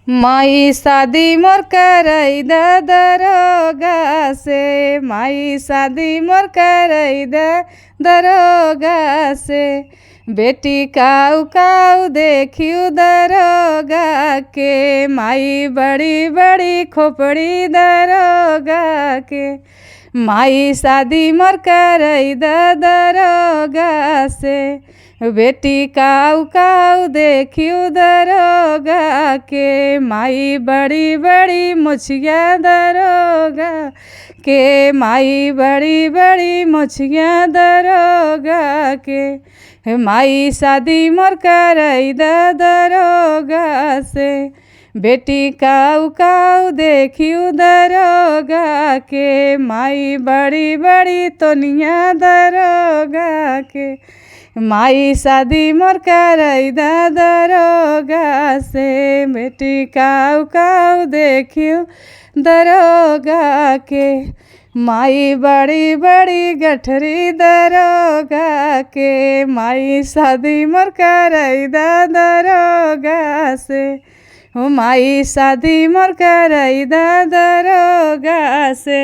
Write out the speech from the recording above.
माई शादी मोर करई द दरोगा से, माई शादी मोर करई द दरोगा से। बेटी काऊ काऊ देखियो दरोगा के, माई बड़ी बड़ी खोपड़ी दरोगा के। माई शादी मोर करई द दरोगा से, बेटी काऊ काऊ देखियो दरोगा के। माई बड़ी बड़ी मुछिया दरोगा के, माई बड़ी बड़ी मुछिया दरोगा के। माई शादी मोर करई द दरोगा से, बेटी काऊ काऊ देखियो दरोगा के। माई बड़ी बड़ी तोनिया दरोगा के, माई शादी मोर करई द दरोगा से। बेटी काऊ काऊ देखियो दरोगा के, माई बड़ी बड़ी गठरी दरोगा के। माई शादी मोर करई द दरोगा से, माई शादी मोर करई द दरोगा से।